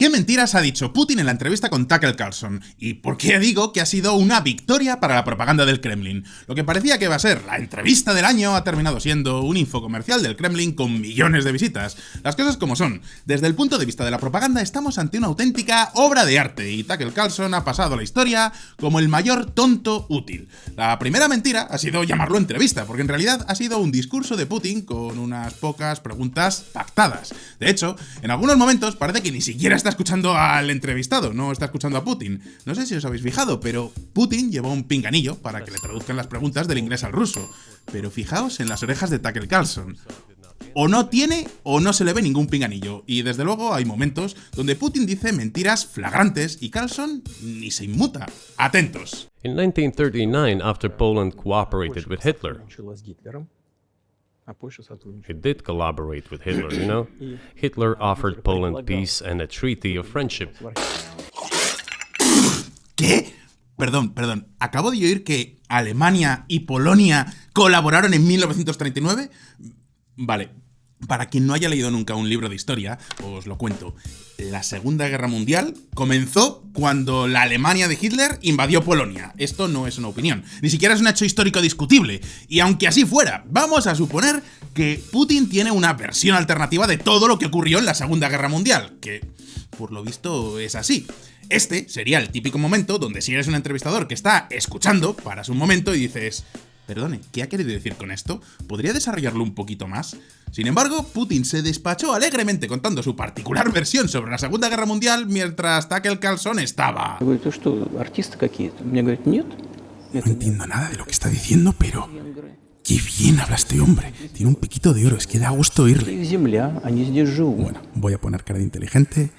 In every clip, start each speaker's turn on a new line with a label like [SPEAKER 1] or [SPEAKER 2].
[SPEAKER 1] ¿Qué mentiras ha dicho Putin en la entrevista con Tucker Carlson? ¿Y por qué digo que ha sido una victoria para la propaganda del Kremlin? Lo que parecía que iba a ser la entrevista del año ha terminado siendo un infocomercial del Kremlin con millones de visitas. Las cosas como son. Desde el punto de vista de la propaganda estamos ante una auténtica obra de arte y Tucker Carlson ha pasado a la historia como el mayor tonto útil. La primera mentira ha sido llamarlo entrevista, porque en realidad ha sido un discurso de Putin con unas pocas preguntas pactadas. De hecho, en algunos momentos parece que ni siquiera está escuchando al entrevistado, no está escuchando a Putin. No sé si os habéis fijado, pero Putin llevó un pinganillo para que le traduzcan las preguntas del inglés al ruso. Pero fijaos en las orejas de Tucker Carlson. O no tiene o no se le ve ningún pinganillo. Y desde luego hay momentos donde Putin dice mentiras flagrantes y Carlson ni se inmuta. Atentos.
[SPEAKER 2] In 1939, after Poland cooperated with Hitler, it did collaborate with Hitler, you know? Hitler offered Poland peace and a treaty of friendship.
[SPEAKER 1] ¿Qué? Perdón. ¿Acabo de oír que Alemania y Polonia colaboraron en 1939? Vale, para quien no haya leído nunca un libro de historia, os lo cuento. La Segunda Guerra Mundial comenzó cuando la Alemania de Hitler invadió Polonia. Esto no es una opinión, ni siquiera es un hecho histórico discutible. Y aunque así fuera, vamos a suponer que Putin tiene una versión alternativa de todo lo que ocurrió en la Segunda Guerra Mundial, que por lo visto es así. Este sería el típico momento donde si eres un entrevistador que está escuchando, paras un momento y dices: perdone, ¿qué ha querido decir con esto? ¿Podría desarrollarlo un poquito más? Sin embargo, Putin se despachó alegremente contando su particular versión sobre la Segunda Guerra Mundial mientras Tucker Carlson estaba... No entiendo nada de lo que está diciendo, pero... ¡Qué bien habla este hombre! Tiene un piquito de oro, es que da gusto oírle. Bueno, voy a poner cara de inteligente.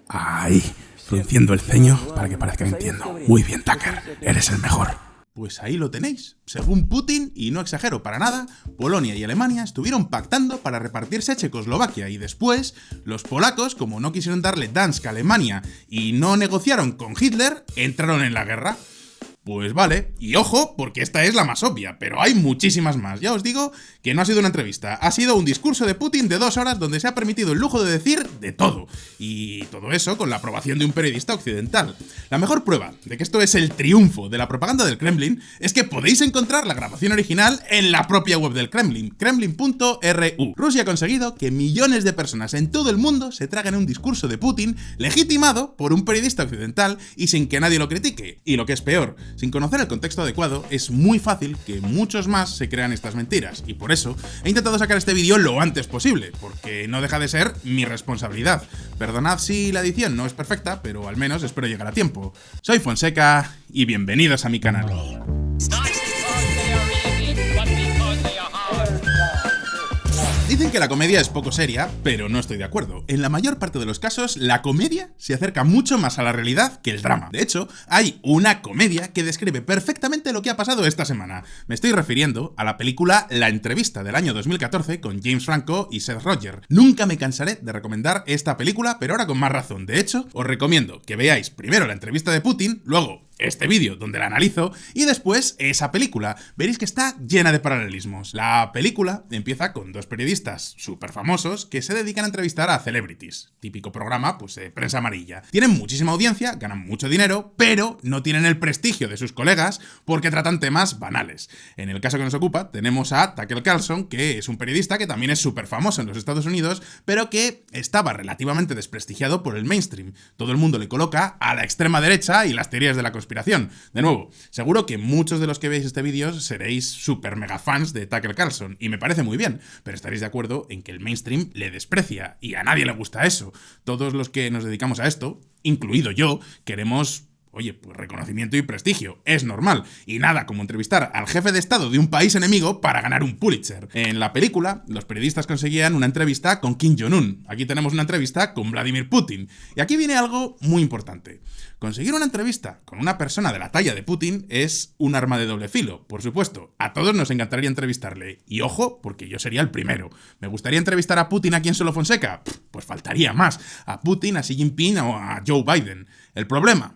[SPEAKER 1] Ahí, frunciendo el ceño para que parezca que entiendo. Muy bien, Tucker, eres el mejor. Pues ahí lo tenéis. Según Putin, y no exagero para nada, Polonia y Alemania estuvieron pactando para repartirse a Checoslovaquia y después los polacos, como no quisieron darle Dansk a Alemania y no negociaron con Hitler, entraron en la guerra. Pues vale, y ojo, porque esta es la más obvia, pero hay muchísimas más. Ya os digo que no ha sido una entrevista, ha sido un discurso de Putin de 2 horas donde se ha permitido el lujo de decir de todo. Y todo eso con la aprobación de un periodista occidental. La mejor prueba de que esto es el triunfo de la propaganda del Kremlin es que podéis encontrar la grabación original en la propia web del Kremlin, kremlin.ru. Rusia ha conseguido que millones de personas en todo el mundo se traguen un discurso de Putin legitimado por un periodista occidental y sin que nadie lo critique. Y lo que es peor, sin conocer el contexto adecuado, es muy fácil que muchos más se crean estas mentiras, y por eso he intentado sacar este vídeo lo antes posible, porque no deja de ser mi responsabilidad. Perdonad si la edición no es perfecta, pero al menos espero llegar a tiempo. Soy Fonseca, y bienvenidos a mi canal. Dicen que la comedia es poco seria, pero no estoy de acuerdo. En la mayor parte de los casos, la comedia se acerca mucho más a la realidad que el drama. De hecho, hay una comedia que describe perfectamente lo que ha pasado esta semana. Me estoy refiriendo a la película La Entrevista del año 2014 con James Franco y Seth Rogen. Nunca me cansaré de recomendar esta película, pero ahora con más razón. De hecho, os recomiendo que veáis primero la entrevista de Putin, luego este vídeo donde la analizo y después esa película. Veréis que está llena de paralelismos. La película empieza con 2 periodistas súper famosos que se dedican a entrevistar a celebrities. Típico programa, pues prensa amarilla. Tienen muchísima audiencia, ganan mucho dinero, pero no tienen el prestigio de sus colegas porque tratan temas banales. En el caso que nos ocupa, tenemos a Tucker Carlson, que es un periodista que también es súper famoso en los Estados Unidos, pero que estaba relativamente desprestigiado por el mainstream. Todo el mundo le coloca a la extrema derecha y las teorías de la conspiración. De nuevo, seguro que muchos de los que veis este vídeo seréis súper mega fans de Tucker Carlson, y me parece muy bien, pero estaréis de acuerdo en que el mainstream le desprecia, y a nadie le gusta eso. Todos los que nos dedicamos a esto, incluido yo, queremos... Oye, pues reconocimiento y prestigio, es normal. Y nada como entrevistar al jefe de estado de un país enemigo para ganar un Pulitzer. En la película, los periodistas conseguían una entrevista con Kim Jong-un. Aquí tenemos una entrevista con Vladimir Putin. Y aquí viene algo muy importante. Conseguir una entrevista con una persona de la talla de Putin es un arma de doble filo, por supuesto. A todos nos encantaría entrevistarle. Y ojo, porque yo sería el primero. ¿Me gustaría entrevistar a Putin aquí en Solo Fonseca? Pues faltaría más. A Putin, a Xi Jinping o a Joe Biden. El problema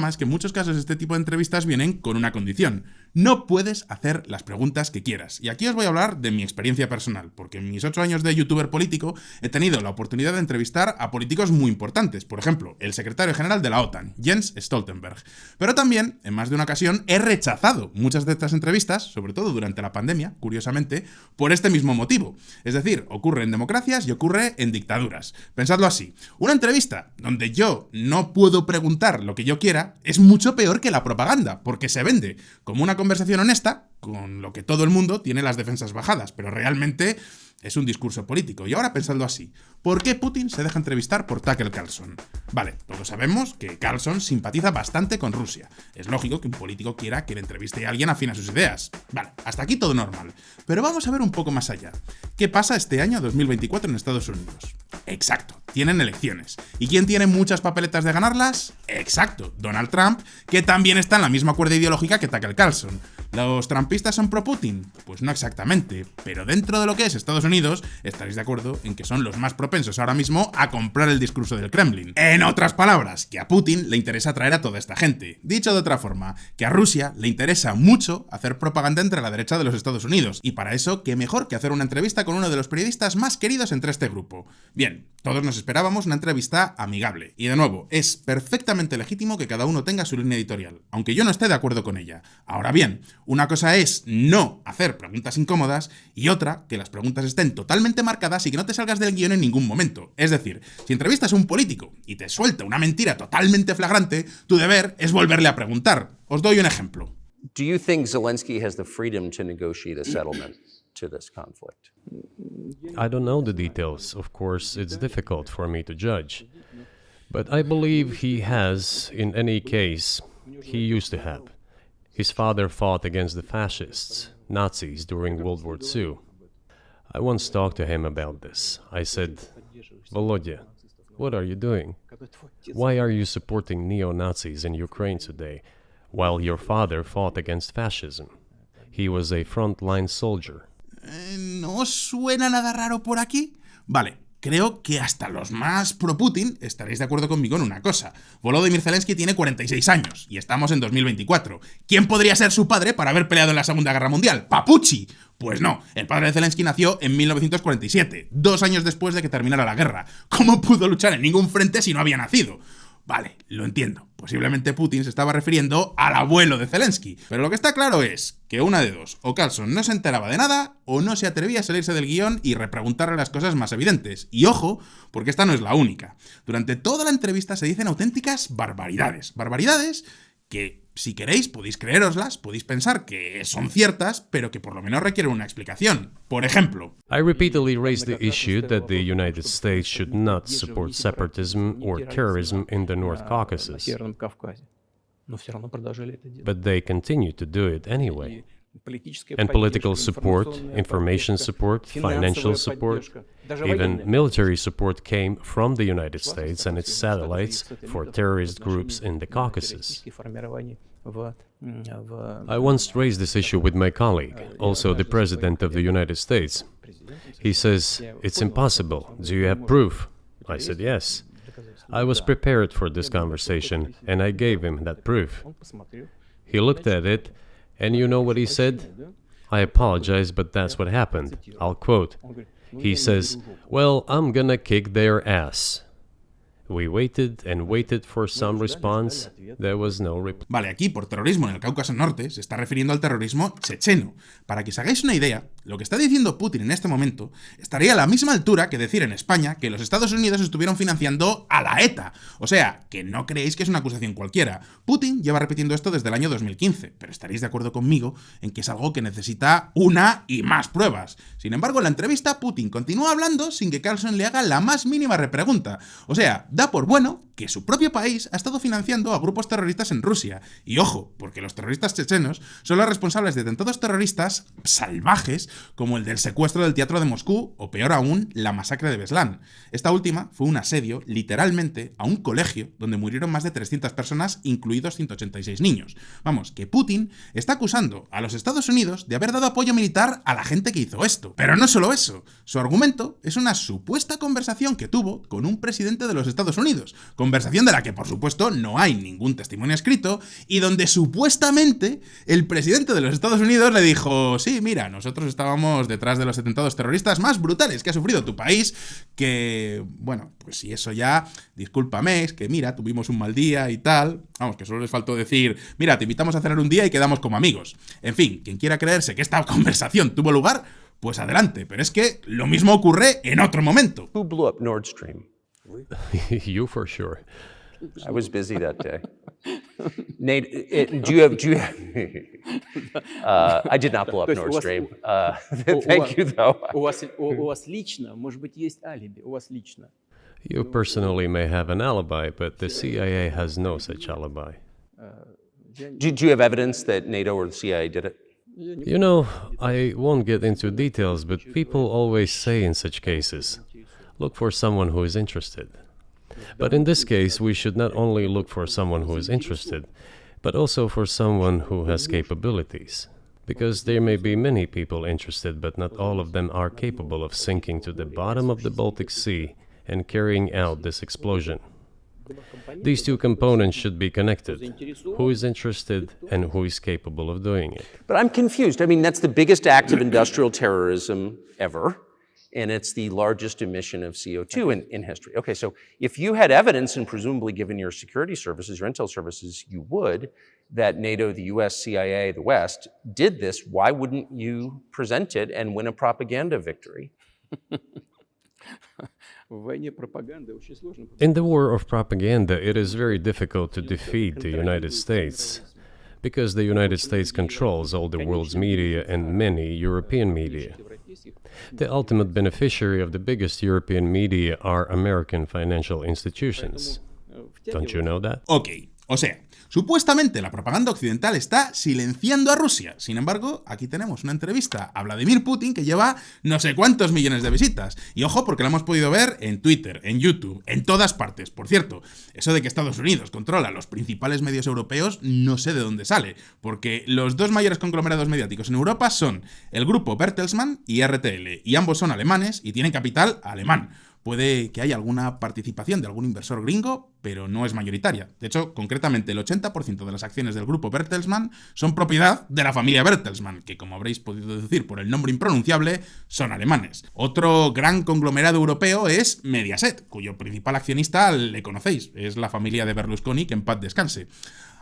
[SPEAKER 1] es que en muchos casos este tipo de entrevistas vienen con una condición. No puedes hacer las preguntas que quieras. Y aquí os voy a hablar de mi experiencia personal, porque en mis 8 años de youtuber político he tenido la oportunidad de entrevistar a políticos muy importantes. Por ejemplo, el secretario general de la OTAN, Jens Stoltenberg. Pero también, en más de una ocasión, he rechazado muchas de estas entrevistas, sobre todo durante la pandemia, curiosamente, por este mismo motivo. Es decir, ocurre en democracias y ocurre en dictaduras. Pensadlo así. Una entrevista donde yo no puedo preguntar lo que yo quiera es mucho peor que la propaganda, porque se vende como una conversación honesta, con lo que todo el mundo tiene las defensas bajadas, pero realmente es un discurso político. Y ahora pensadlo así, ¿por qué Putin se deja entrevistar por Tucker Carlson? Vale, todos sabemos que Carlson simpatiza bastante con Rusia. Es lógico que un político quiera que le entreviste a alguien afín a sus ideas. Vale, hasta aquí todo normal. Pero vamos a ver un poco más allá. ¿Qué pasa este año 2024 en Estados Unidos? Exacto, tienen elecciones. ¿Y quién tiene muchas papeletas de ganarlas? Exacto, Donald Trump, que también está en la misma cuerda ideológica que Tucker Carlson. ¿Los trumpistas son pro Putin? Pues no exactamente, pero dentro de lo que es Estados Unidos, estaréis de acuerdo en que son los más propensos ahora mismo a comprar el discurso del Kremlin. En otras palabras, que a Putin le interesa atraer a toda esta gente. Dicho de otra forma, que a Rusia le interesa mucho hacer propaganda entre la derecha de los Estados Unidos, y para eso, qué mejor que hacer una entrevista con uno de los periodistas más queridos entre este grupo. Bien, todos nos esperábamos una entrevista amigable, y de nuevo, es perfectamente legítimo que cada uno tenga su línea editorial, aunque yo no esté de acuerdo con ella. Ahora bien, una cosa es no hacer preguntas incómodas y otra que las preguntas estén totalmente marcadas y que no te salgas del guión en ningún momento. Es decir, si entrevistas a un político y te suelta una mentira totalmente flagrante, tu deber es volverle a preguntar. Os doy un ejemplo.
[SPEAKER 3] Do you think Zelensky has the freedom to negotiate a settlement to this conflict?
[SPEAKER 2] I don't know the details. Of course, it's difficult for me to judge. But I believe he has, in any case, he used to have. His father fought against the fascists, Nazis, during World War II. I once talked to him about this. I said, Volodya, what are you doing? Why are you supporting neo-Nazis in Ukraine today, while your father fought against fascism? He was a frontline soldier.
[SPEAKER 1] ¿No suena nada raro por aquí? Vale. Creo que hasta los más pro-Putin estaréis de acuerdo conmigo en una cosa. Volodymyr Zelensky tiene 46 años y estamos en 2024. ¿Quién podría ser su padre para haber peleado en la Segunda Guerra Mundial? ¡Papuchi! Pues no, el padre de Zelensky nació en 1947, 2 años después de que terminara la guerra. ¿Cómo pudo luchar en ningún frente si no había nacido? Vale, lo entiendo. Posiblemente Putin se estaba refiriendo al abuelo de Zelensky. Pero lo que está claro es que una de dos, o Carlson no se enteraba de nada, o no se atrevía a salirse del guión y repreguntarle las cosas más evidentes. Y ojo, porque esta no es la única. Durante toda la entrevista se dicen auténticas barbaridades. Barbaridades que, si queréis, podéis creéroslas, podéis pensar que son ciertas, pero que por lo menos requieren una explicación. Por ejemplo,
[SPEAKER 2] I repeatedly raised the issue that the United States should not support separatism or terrorism in the North Caucasus. But they continue to do it anyway. And political support, information support, financial support, even military support came from the United States and its satellites for terrorist groups in the Caucasus. I once raised this issue with my colleague, also the President of the United States. He says, "It's impossible. Do you have proof?" I said, "Yes." I was prepared for this conversation, and I gave him that proof. He looked at it, and you know what he said? I apologize, but that's what happened. I'll quote. He says, "Well, I'm gonna kick their ass." We waited and waited for some response. There was no reply.
[SPEAKER 1] Vale, aquí por terrorismo en el Cáucaso Norte se está refiriendo al terrorismo checheno. Para que os hagáis una idea, lo que está diciendo Putin en este momento estaría a la misma altura que decir en España que los Estados Unidos estuvieron financiando a la ETA. O sea, que no creéis que es una acusación cualquiera. Putin lleva repitiendo esto desde el año 2015, pero estaréis de acuerdo conmigo en que es algo que necesita una y más pruebas. Sin embargo, en la entrevista, Putin continúa hablando sin que Carlson le haga la más mínima repregunta. O sea, da por bueno que su propio país ha estado financiando a grupos terroristas en Rusia. Y ojo, porque los terroristas chechenos son los responsables de atentados terroristas salvajes como el del secuestro del Teatro de Moscú o, peor aún, la masacre de Beslan. Esta última fue un asedio, literalmente, a un colegio donde murieron más de 300 personas, incluidos 186 niños. Vamos, que Putin está acusando a los Estados Unidos de haber dado apoyo militar a la gente que hizo esto. Pero no solo eso, su argumento es una supuesta conversación que tuvo con un presidente de los Estados Unidos, con Conversación de la que, por supuesto, no hay ningún testimonio escrito y donde supuestamente el presidente de los Estados Unidos le dijo: sí, mira, nosotros estábamos detrás de los atentados terroristas más brutales que ha sufrido tu país, que, bueno, pues si eso ya, discúlpame, es que mira, tuvimos un mal día y tal. Vamos, que solo les faltó decir: mira, te invitamos a cenar un día y quedamos como amigos. En fin, quien quiera creerse que esta conversación tuvo lugar, pues adelante, pero es que lo mismo ocurre en otro momento.
[SPEAKER 3] Who blew up Nord Stream?
[SPEAKER 2] You for sure.
[SPEAKER 3] I was busy that day. Nate, do you have I did not blow up Nord Stream. Thank you, though.
[SPEAKER 4] У вас лично, может быть, есть алиби, у вас лично.
[SPEAKER 2] You personally may have an alibi, but the CIA has no such alibi.
[SPEAKER 3] Do you have evidence that NATO or the CIA did it?
[SPEAKER 2] You know, I won't get into details, but people always say in such cases, look for someone who is interested. But in this case, we should not only look for someone who is interested, but also for someone who has capabilities. Because there may be many people interested, but not all of them are capable of sinking to the bottom of the Baltic Sea and carrying out this explosion. These two components should be connected: who is interested and who is capable of doing it.
[SPEAKER 3] But I'm confused. I mean, that's the biggest act of industrial terrorism ever, and it's the largest emission of CO2 in history. Okay, so if you had evidence, and presumably given your security services, your intel services, you would, that NATO, the US, CIA, the West, did this, why wouldn't you present it and win a propaganda victory?
[SPEAKER 2] In the war of propaganda, it is very difficult to defeat the United States, because the United States controls all the world's media and many European media. The ultimate beneficiary of the biggest European media are American financial institutions. Don't you know that?
[SPEAKER 1] Ok, o sea, supuestamente la propaganda occidental está silenciando a Rusia. Sin embargo, aquí tenemos una entrevista a Vladimir Putin que lleva no sé cuántos millones de visitas. Y ojo, porque la hemos podido ver en Twitter, en YouTube, en todas partes. Por cierto, eso de que Estados Unidos controla los principales medios europeos, no sé de dónde sale, porque los dos mayores conglomerados mediáticos en Europa son el grupo Bertelsmann y RTL, y ambos son alemanes y tienen capital alemán. Puede que haya alguna participación de algún inversor gringo, pero no es mayoritaria. De hecho, concretamente el 80% de las acciones del grupo Bertelsmann son propiedad de la familia Bertelsmann, que, como habréis podido deducir por el nombre impronunciable, son alemanes. Otro gran conglomerado europeo es Mediaset, cuyo principal accionista le conocéis, es la familia de Berlusconi, que en paz descanse.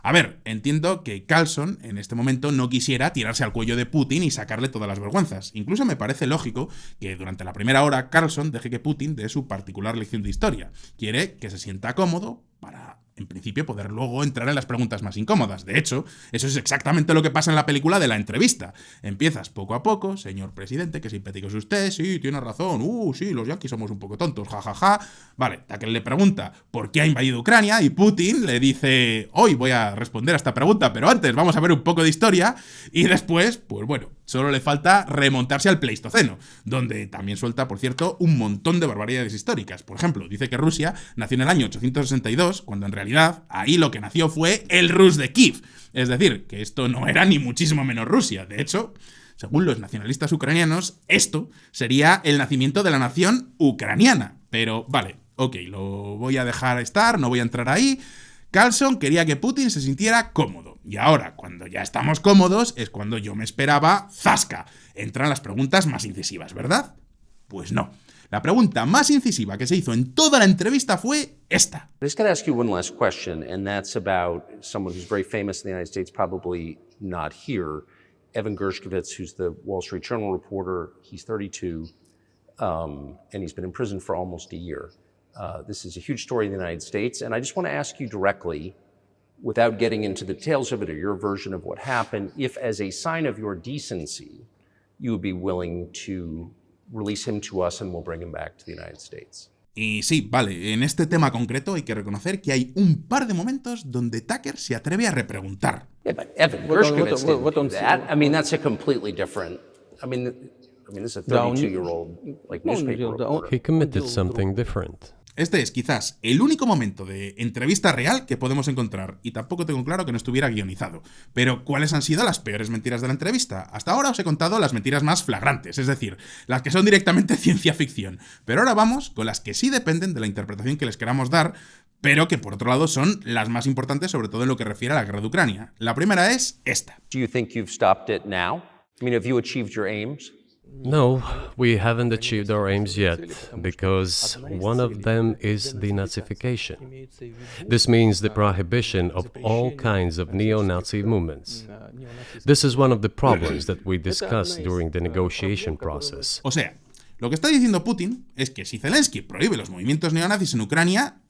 [SPEAKER 1] A ver, entiendo que Carlson en este momento no quisiera tirarse al cuello de Putin y sacarle todas las vergüenzas. Incluso me parece lógico que durante la primera hora Carlson deje que Putin dé su particular lección de historia. Quiere que se sienta cómodo para, en principio, poder luego entrar en las preguntas más incómodas. De hecho, eso es exactamente lo que pasa en la película de La entrevista. Empiezas poco a poco: señor presidente, qué simpático es usted, sí, tiene razón, sí, los yanquis somos un poco tontos, jajaja. Vale, Tucker le pregunta por qué ha invadido Ucrania y Putin le dice: hoy voy a responder a esta pregunta, pero antes vamos a ver un poco de historia. Y después, pues bueno, solo le falta remontarse al Pleistoceno, donde también suelta, por cierto, un montón de barbaridades históricas. Por ejemplo, dice que Rusia nació en el año 862, cuando en realidad ahí lo que nació fue el Rus de Kiev. Es decir, que esto no era ni muchísimo menos Rusia. De hecho, según los nacionalistas ucranianos, esto sería el nacimiento de la nación ucraniana. Pero vale, ok, lo voy a dejar estar, no voy a entrar ahí. Carlson quería que Putin se sintiera cómodo. Y ahora, cuando ya estamos cómodos, es cuando yo me esperaba, ¡zasca! Entran las preguntas más incisivas, ¿verdad? Pues no. La pregunta más incisiva que se hizo en toda la entrevista fue esta.
[SPEAKER 3] I just got to ask you one last question, and that's about someone who's very famous in the United States, probably not here, Evan Gershkovich, who's the Wall Street Journal reporter. He's 32, and he's been in prison for almost a year. This is a huge story in the United States, and I just want to ask you directly, without getting into the details of it or your version of what happened, if as a sign of your decency, you would be willing to release him to us and we'll bring him back to the United States.
[SPEAKER 1] Y sí, vale, en este tema concreto hay que reconocer que hay un par de momentos donde Tucker se atreve a repreguntar.
[SPEAKER 3] Yeah, but Evan Gershkovich didn't do that. I mean, that's a completely different... I mean, this is a 32-year-old newspaper reporter.
[SPEAKER 2] He committed something different.
[SPEAKER 1] Este es quizás el único momento de entrevista real que podemos encontrar, y tampoco tengo claro que no estuviera guionizado. Pero, ¿cuáles han sido las peores mentiras de la entrevista? Hasta ahora os he contado las mentiras más flagrantes, es decir, las que son directamente ciencia ficción. Pero ahora vamos con las que sí dependen de la interpretación que les queramos dar, pero que por otro lado son las más importantes, sobre todo en lo que refiere a la guerra de Ucrania. La primera es esta.
[SPEAKER 3] Do you think you've stopped it now? I mean, have you achieved your aims?
[SPEAKER 2] No, we haven't achieved our aims yet, because one of them is denazification. This means the prohibition of all kinds of neo-Nazi movements. This is one of the problems that we discussed during the negotiation process.
[SPEAKER 1] O sea, lo que está diciendo Putin es que si Zelensky prohíbe los movimientos neonazis en Ucrania,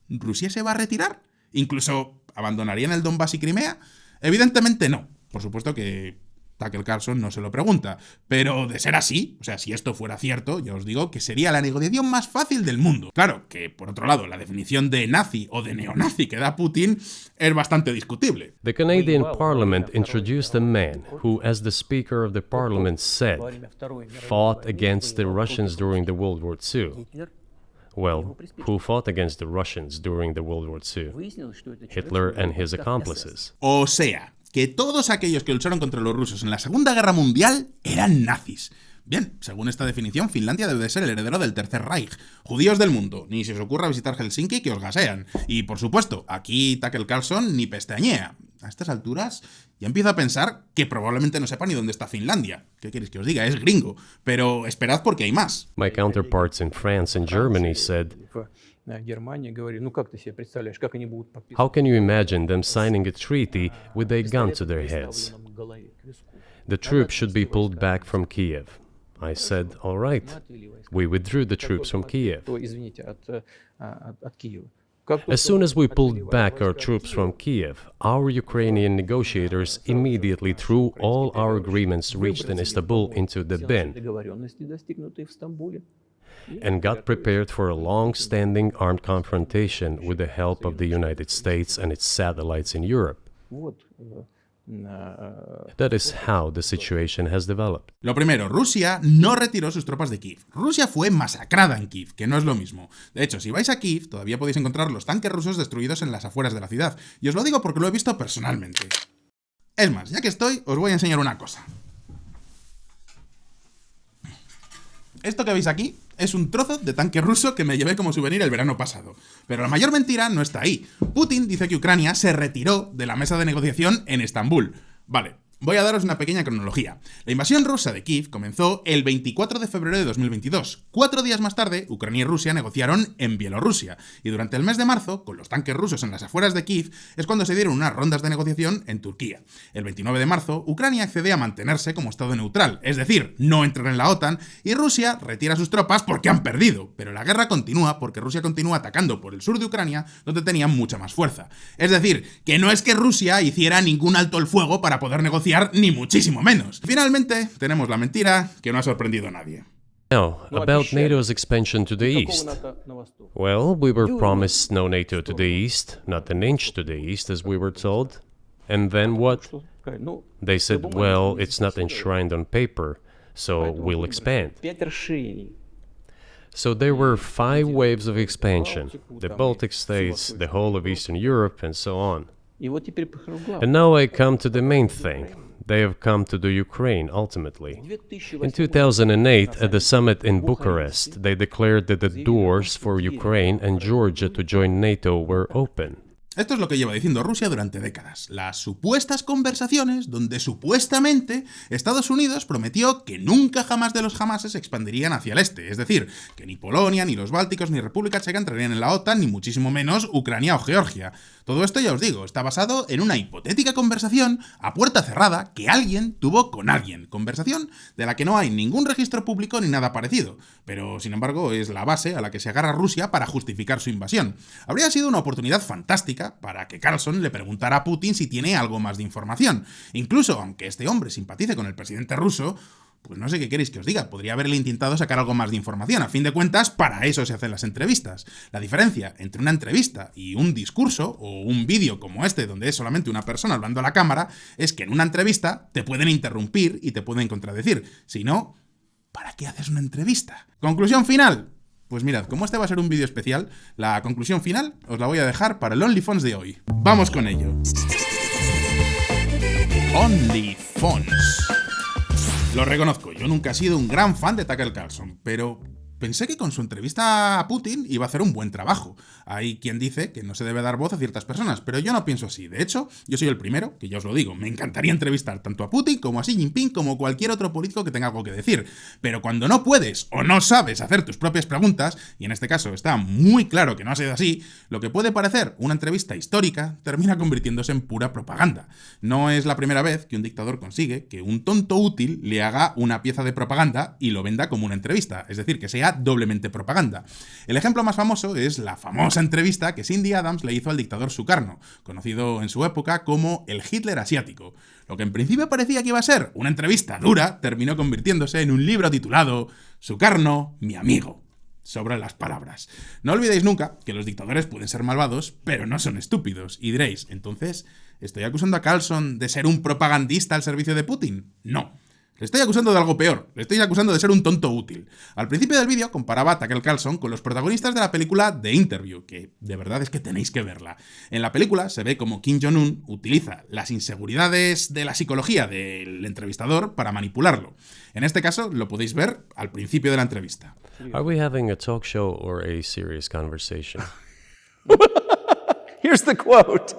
[SPEAKER 1] ¿Rusia se va a retirar? ¿Incluso abandonarían el Donbass y Crimea? Evidentemente no. Por supuesto que Tucker Carlson no se lo pregunta. Pero de ser así, o sea, si esto fuera cierto, ya os digo que sería la negociación más fácil del mundo. Claro, que por otro lado, la definición de nazi o de neonazi que da Putin es bastante discutible.
[SPEAKER 2] The Canadian Parliament introduced a man who, as the Speaker of the Parliament said, fought against the Russians during the World War II. Well, who fought against the Russians during the World War II? Hitler and his accomplices.
[SPEAKER 1] O sea, que todos aquellos que lucharon contra los rusos en la Segunda Guerra Mundial eran nazis. Bien, según esta definición, Finlandia debe de ser el heredero del Tercer Reich. Judíos del mundo, ni se os ocurra visitar Helsinki que os gasean. Y por supuesto, aquí Tucker Carlson ni pestañea. A estas alturas ya empiezo a pensar que probablemente no sepa ni dónde está Finlandia. ¿Qué queréis que os diga? Es gringo. Pero esperad porque hay más.
[SPEAKER 2] My counterparts in France and Germany said, how can you imagine them signing a treaty with a gun to their heads? The troops should be pulled back from Kiev. I said, all right. We withdrew the troops from Kiev. As soon as we pulled back our troops from Kiev, our Ukrainian negotiators immediately threw all our agreements reached in Istanbul into the bin and got prepared for a long-standing armed confrontation with the help of the United States and its satellites in Europe. That is how the situation has developed.
[SPEAKER 1] Lo primero, Rusia no retiró sus tropas de Kiev. Rusia fue masacrada en Kiev, que no es lo mismo. De hecho, si vais a Kiev, todavía podéis encontrar los tanques rusos destruidos en las afueras de la ciudad. Y os lo digo porque lo he visto personalmente. Es más, ya que estoy, os voy a enseñar una cosa. Esto que veis aquí es un trozo de tanque ruso que me llevé como souvenir el verano pasado. Pero la mayor mentira no está ahí. Putin dice que Ucrania se retiró de la mesa de negociación en Estambul. Vale, voy a daros una pequeña cronología. La invasión rusa de Kiev comenzó el 24 de febrero de 2022. 4 días más tarde, Ucrania y Rusia negociaron en Bielorrusia. Y durante el mes de marzo, con los tanques rusos en las afueras de Kiev, es cuando se dieron unas rondas de negociación en Turquía. El 29 de marzo, Ucrania accede a mantenerse como estado neutral, es decir, no entrar en la OTAN, y Rusia retira sus tropas porque han perdido. Pero la guerra continúa porque Rusia continúa atacando por el sur de Ucrania, donde tenían mucha más fuerza. Es decir, que no es que Rusia hiciera ningún alto el fuego para poder negociar, ni muchísimo menos. Finalmente, tenemos la mentira que no ha sorprendido a nadie.
[SPEAKER 2] Now, about NATO's expansion to the east. Well, we were promised no NATO to the east, not an inch to the east, as we were told. And then what? They said, well, it's not enshrined on paper, so we'll expand. So there were 5 waves of expansion: the Baltic states, the whole of Eastern Europe, and so on. And now I come to the main thing. They have come to the Ukraine, ultimately. In 2008, at the summit in Bucharest, they declared that the doors for Ukraine and Georgia to join NATO were open.
[SPEAKER 1] Esto es lo que lleva diciendo Rusia durante décadas. Las supuestas conversaciones donde supuestamente Estados Unidos prometió que nunca jamás de los jamases se expandirían hacia el este. Es decir, que ni Polonia, ni los Bálticos, ni República Checa entrarían en la OTAN, ni muchísimo menos Ucrania o Georgia. Todo esto, ya os digo, está basado en una hipotética conversación a puerta cerrada que alguien tuvo con alguien. Conversación de la que no hay ningún registro público ni nada parecido. Pero, sin embargo, es la base a la que se agarra Rusia para justificar su invasión. Habría sido una oportunidad fantástica para que Carlson le preguntara a Putin si tiene algo más de información. Incluso, aunque este hombre simpatice con el presidente ruso, pues no sé qué queréis que os diga, podría haberle intentado sacar algo más de información. A fin de cuentas, para eso se hacen las entrevistas. La diferencia entre una entrevista y un discurso, o un vídeo como este, donde es solamente una persona hablando a la cámara, es que en una entrevista te pueden interrumpir y te pueden contradecir. Si no, ¿para qué haces una entrevista? Conclusión final. Pues mirad, como este va a ser un vídeo especial, la conclusión final os la voy a dejar para el OnlyFans de hoy. ¡Vamos con ello! OnlyFans. Lo reconozco, yo nunca he sido un gran fan de Tucker Carlson, pero pensé que con su entrevista a Putin iba a hacer un buen trabajo. Hay quien dice que no se debe dar voz a ciertas personas, pero yo no pienso así. De hecho, yo soy el primero, que ya os lo digo, me encantaría entrevistar tanto a Putin como a Xi Jinping como cualquier otro político que tenga algo que decir. Pero cuando no puedes o no sabes hacer tus propias preguntas, y en este caso está muy claro que no ha sido así, lo que puede parecer una entrevista histórica termina convirtiéndose en pura propaganda. No es la primera vez que un dictador consigue que un tonto útil le haga una pieza de propaganda y lo venda como una entrevista, es decir, que sea doblemente propaganda. El ejemplo más famoso es la famosa entrevista que Cindy Adams le hizo al dictador Sukarno, conocido en su época como el Hitler asiático. Lo que en principio parecía que iba a ser una entrevista dura, terminó convirtiéndose en un libro titulado Sukarno, mi amigo. Sobran las palabras. No olvidéis nunca que los dictadores pueden ser malvados, pero no son estúpidos. Y diréis, entonces, ¿estoy acusando a Carlson de ser un propagandista al servicio de Putin? No. Le estoy acusando de algo peor, le estoy acusando de ser un tonto útil. Al principio del vídeo comparaba a Tucker Carlson con los protagonistas de la película The Interview, que de verdad es que tenéis que verla. En la película se ve como Kim Jong-un utiliza las inseguridades de la psicología del entrevistador para manipularlo. En este caso lo podéis ver al principio de la entrevista.
[SPEAKER 2] Are we having a talk show or a serious conversation?
[SPEAKER 4] Here's the quote.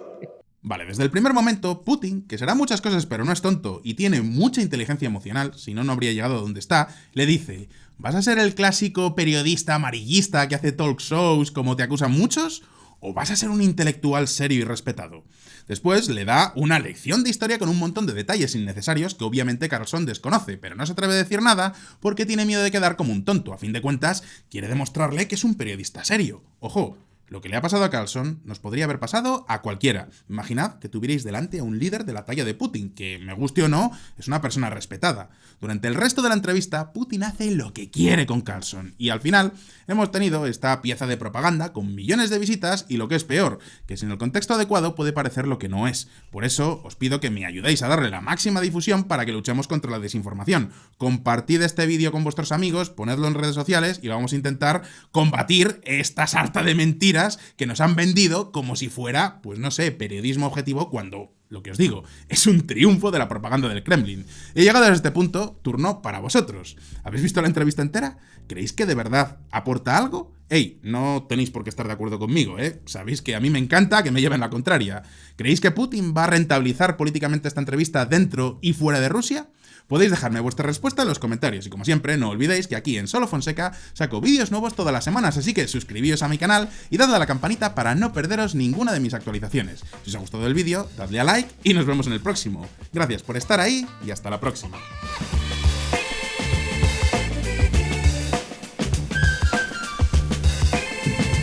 [SPEAKER 1] Vale, desde el primer momento, Putin, que será muchas cosas pero no es tonto y tiene mucha inteligencia emocional, si no, no habría llegado a donde está, le dice, ¿vas a ser el clásico periodista amarillista que hace talk shows como te acusan muchos? ¿O vas a ser un intelectual serio y respetado? Después le da una lección de historia con un montón de detalles innecesarios que obviamente Carlson desconoce, pero no se atreve a decir nada porque tiene miedo de quedar como un tonto. A fin de cuentas, quiere demostrarle que es un periodista serio. ¡Ojo! Lo que le ha pasado a Carlson nos podría haber pasado a cualquiera. Imaginad que tuvierais delante a un líder de la talla de Putin, que, me guste o no, es una persona respetada. Durante el resto de la entrevista, Putin hace lo que quiere con Carlson, y al final hemos tenido esta pieza de propaganda con millones de visitas y lo que es peor, que sin el contexto adecuado puede parecer lo que no es. Por eso os pido que me ayudéis a darle la máxima difusión para que luchemos contra la desinformación. Compartid este vídeo con vuestros amigos, ponedlo en redes sociales y vamos a intentar combatir esta sarta de mentiras que nos han vendido como si fuera, pues no sé, periodismo objetivo cuando, lo que os digo, es un triunfo de la propaganda del Kremlin. He llegado a este punto, turno para vosotros. ¿Habéis visto la entrevista entera? ¿Creéis que de verdad aporta algo? Ey, no tenéis por qué estar de acuerdo conmigo, ¿eh? Sabéis que a mí me encanta que me lleven la contraria. ¿Creéis que Putin va a rentabilizar políticamente esta entrevista dentro y fuera de Rusia? Podéis dejarme vuestra respuesta en los comentarios y como siempre no olvidéis que aquí en Solo Fonseca saco vídeos nuevos todas las semanas, así que suscribíos a mi canal y dadle a la campanita para no perderos ninguna de mis actualizaciones. Si os ha gustado el vídeo, dadle a like y nos vemos en el próximo. Gracias por estar ahí y hasta la próxima.